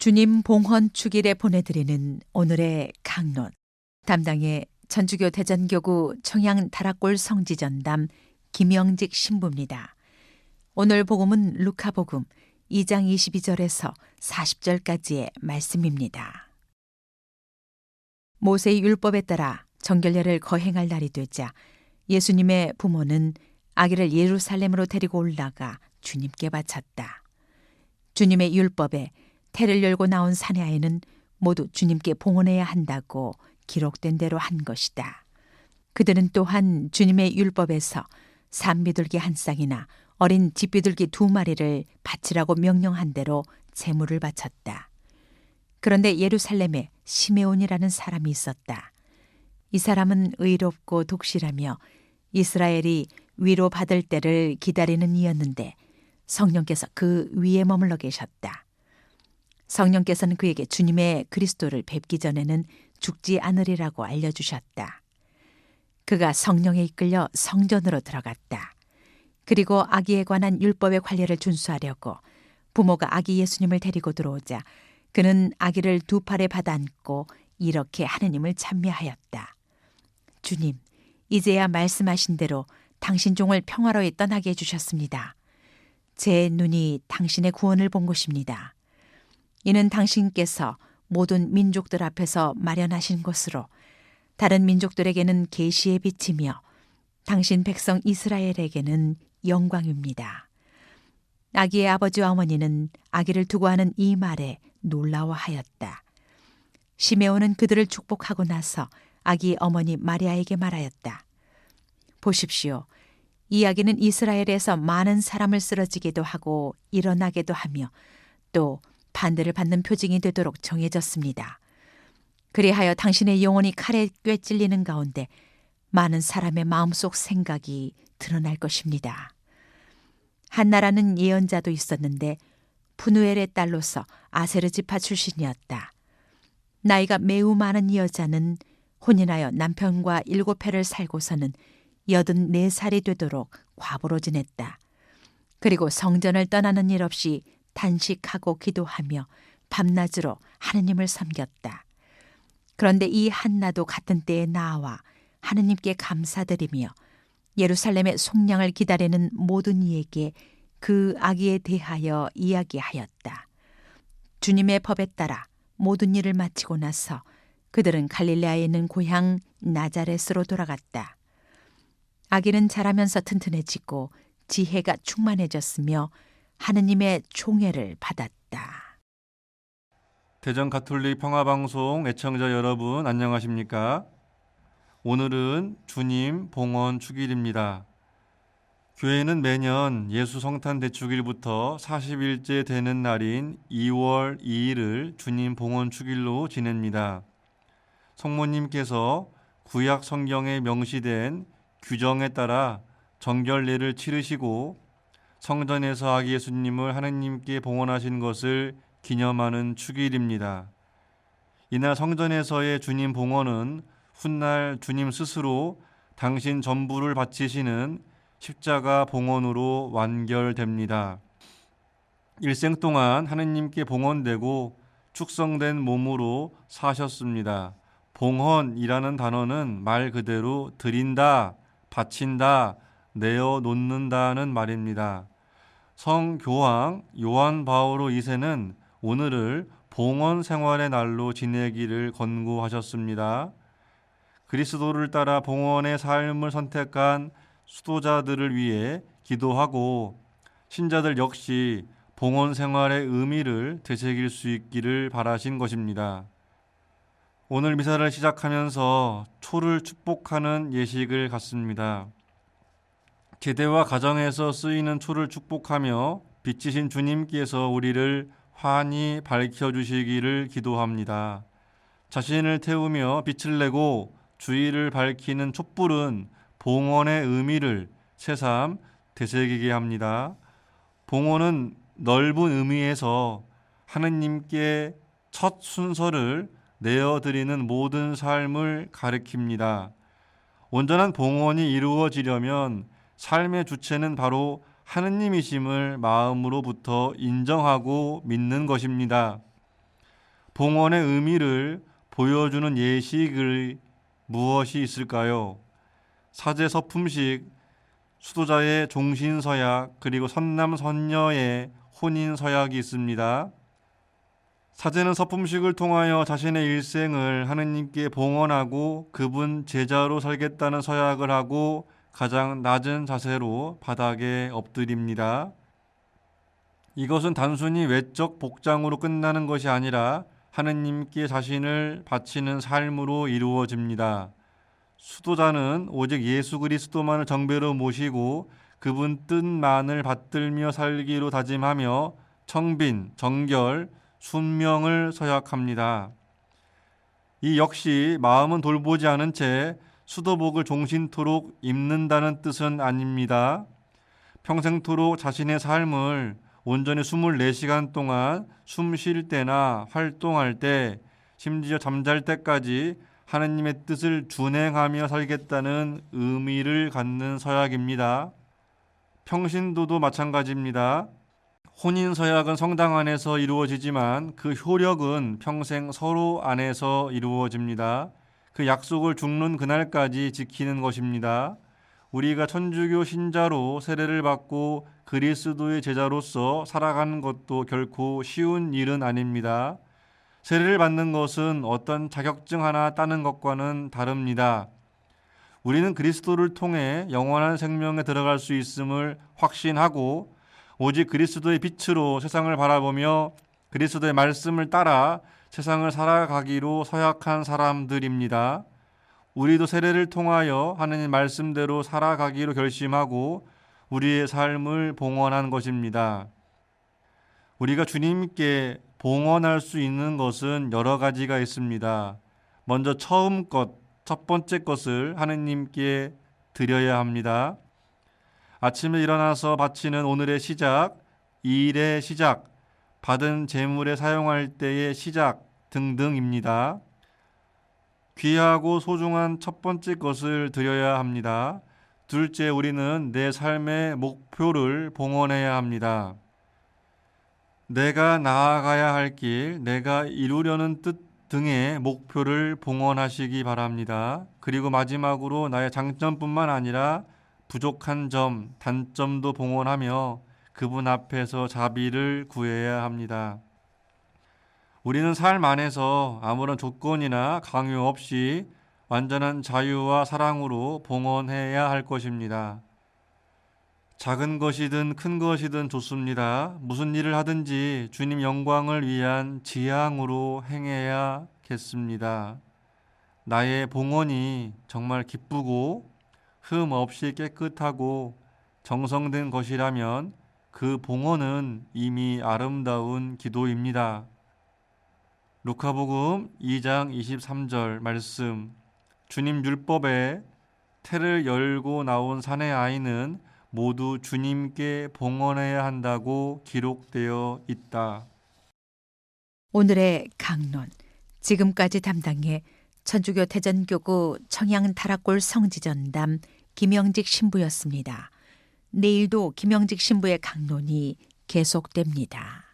주님 봉헌 축일에 보내드리는 오늘의 강론. 담당의 천주교 대전교구 청양 다락골 성지전담 김영직 신부입니다. 오늘 복음은 루카복음 2장 22절에서 40절까지의 말씀입니다. 모세의 율법에 따라 정결례를 거행할 날이 되자 예수님의 부모는 아기를 예루살렘으로 데리고 올라가 주님께 바쳤다. 주님의 율법에 태를 열고 나온 사내아이는 모두 주님께 봉헌해야 한다고 기록된 대로 한 것이다. 그들은 또한 주님의 율법에서 산비둘기 한 쌍이나 어린 집비둘기 2마리를 바치라고 명령한 대로 제물을 바쳤다. 그런데 예루살렘에 시메온이라는 사람이 있었다. 이 사람은 의롭고 독실하며 이스라엘이 위로 받을 때를 기다리는 이였는데 성령께서 그 위에 머물러 계셨다. 성령께서는 그에게 주님의 그리스도를 뵙기 전에는 죽지 않으리라고 알려주셨다. 그가 성령에 이끌려 성전으로 들어갔다. 그리고 아기에 관한 율법의 관례를 준수하려고 부모가 아기 예수님을 데리고 들어오자 그는 아기를 2팔에 받아안고 이렇게 하느님을 찬미하였다. 주님, 이제야 말씀하신 대로 당신 종을 평화로이 떠나게 해주셨습니다. 제 눈이 당신의 구원을 본 것입니다. 이는 당신께서 모든 민족들 앞에서 마련하신 것으로 다른 민족들에게는 계시의 빛이며 당신 백성 이스라엘에게는 영광입니다. 아기의 아버지와 어머니는 아기를 두고 하는 이 말에 놀라워하였다. 시메온은 그들을 축복하고 나서 아기 어머니 마리아에게 말하였다. 보십시오. 이 아기는 이스라엘에서 많은 사람을 쓰러지게도 하고 일어나게도 하며 또 반대를 받는 표징이 되도록 정해졌습니다. 그리하여 당신의 영혼이 칼에 꿰찔리는 가운데 많은 사람의 마음속 생각이 드러날 것입니다. 한나라는 예언자도 있었는데 푸누엘의 딸로서 아세르 지파 출신이었다. 나이가 매우 많은 이 여자는 혼인하여 남편과 7해를 살고서는 84살이 되도록 과부로 지냈다. 그리고 성전을 떠나는 일 없이 단식하고 기도하며 밤낮으로 하느님을 섬겼다. 그런데 이 한나도 같은 때에 나와 하느님께 감사드리며 예루살렘의 속량을 기다리는 모든 이에게 그 아기에 대하여 이야기하였다. 주님의 법에 따라 모든 일을 마치고 나서 그들은 갈릴레아에 있는 고향 나자렛으로 돌아갔다. 아기는 자라면서 튼튼해지고 지혜가 충만해졌으며 하느님의 총애를 받았다. 대전 가톨릭 평화방송 애청자 여러분 안녕하십니까? 오늘은 주님 봉헌 축일입니다. 교회는 매년 예수 성탄 대축일부터 40일째 되는 날인 2월 2일을 주님 봉헌 축일로 지냅니다. 성모님께서 구약 성경에 명시된 규정에 따라 정결례를 치르시고 성전에서 아기 예수님을 하느님께 봉헌하신 것을 기념하는 축일입니다. 이날 성전에서의 주님 봉헌은 훗날 주님 스스로 당신 전부를 바치시는 십자가 봉헌으로 완결됩니다. 일생 동안 하느님께 봉헌되고 축성된 몸으로 사셨습니다. 봉헌이라는 단어는 말 그대로 드린다, 바친다, 내어놓는다는 말입니다. 성교황 요한 바오로 2세는 오늘을 봉헌 생활의 날로 지내기를 권고하셨습니다. 그리스도를 따라 봉헌의 삶을 선택한 수도자들을 위해 기도하고 신자들 역시 봉헌 생활의 의미를 되새길 수 있기를 바라신 것입니다. 오늘 미사를 시작하면서 초를 축복하는 예식을 갖습니다. 제대와 가정에서 쓰이는 초를 축복하며 빛이신 주님께서 우리를 환히 밝혀주시기를 기도합니다. 자신을 태우며 빛을 내고 주의를 밝히는 촛불은 봉헌의 의미를 새삼 되새기게 합니다. 봉헌은 넓은 의미에서 하느님께 첫 순서를 내어드리는 모든 삶을 가리킵니다. 온전한 봉헌이 이루어지려면 삶의 주체는 바로 하느님이심을 마음으로부터 인정하고 믿는 것입니다. 봉헌의 의미를 보여주는 예식이 무엇이 있을까요? 사제 서품식, 수도자의 종신서약, 그리고 선남 선녀의 혼인서약이 있습니다. 사제는 서품식을 통하여 자신의 일생을 하느님께 봉헌하고 그분 제자로 살겠다는 서약을 하고 가장 낮은 자세로 바닥에 엎드립니다. 이것은 단순히 외적 복장으로 끝나는 것이 아니라 하느님께 자신을 바치는 삶으로 이루어집니다. 수도자는 오직 예수 그리스도만을 정배로 모시고 그분 뜻만을 받들며 살기로 다짐하며 청빈, 정결, 순명을 서약합니다. 이 역시 마음은 돌보지 않은 채 수도복을 종신토록 입는다는 뜻은 아닙니다. 평생토록 자신의 삶을 온전히 24시간 동안 숨 쉴 때나 활동할 때, 심지어 잠잘 때까지 하느님의 뜻을 준행하며 살겠다는 의미를 갖는 서약입니다. 평신도도 마찬가지입니다. 혼인서약은 성당 안에서 이루어지지만 그 효력은 평생 서로 안에서 이루어집니다. 그 약속을 죽는 그날까지 지키는 것입니다. 우리가 천주교 신자로 세례를 받고 그리스도의 제자로서 살아가는 것도 결코 쉬운 일은 아닙니다. 세례를 받는 것은 어떤 자격증 하나 따는 것과는 다릅니다. 우리는 그리스도를 통해 영원한 생명에 들어갈 수 있음을 확신하고 오직 그리스도의 빛으로 세상을 바라보며 그리스도의 말씀을 따라 세상을 살아가기로 서약한 사람들입니다. 우리도 세례를 통하여 하느님 말씀대로 살아가기로 결심하고 우리의 삶을 봉헌한 것입니다. 우리가 주님께 봉헌할 수 있는 것은 여러 가지가 있습니다. 먼저 첫 번째 것을 하느님께 드려야 합니다. 아침에 일어나서 바치는 오늘의 시작, 일의 시작, 받은 재물에 사용할 때의 시작 등등입니다. 귀하고 소중한 첫 번째 것을 드려야 합니다. 둘째, 우리는 내 삶의 목표를 봉헌해야 합니다. 내가 나아가야 할 길, 내가 이루려는 뜻 등의 목표를 봉헌하시기 바랍니다. 그리고 마지막으로 나의 장점뿐만 아니라 부족한 점, 단점도 봉헌하며 그분 앞에서 자비를 구해야 합니다. 우리는 삶 안에서 아무런 조건이나 강요 없이 완전한 자유와 사랑으로 봉헌해야 할 것입니다. 작은 것이든 큰 것이든 좋습니다. 무슨 일을 하든지 주님 영광을 위한 지향으로 행해야겠습니다. 나의 봉헌이 정말 기쁘고 흠 없이 깨끗하고 정성된 것이라면 그 봉헌은 이미 아름다운 기도입니다. 루카복음 2장 23절 말씀, 주님 율법에 태를 열고 나온 사내 아이는 모두 주님께 봉헌해야 한다고 기록되어 있다. 오늘의 강론, 지금까지 담당해 천주교 대전교구 청양 다락골 성지전담 김영직 신부였습니다. 내일도 김영직 신부의 강론이 계속됩니다.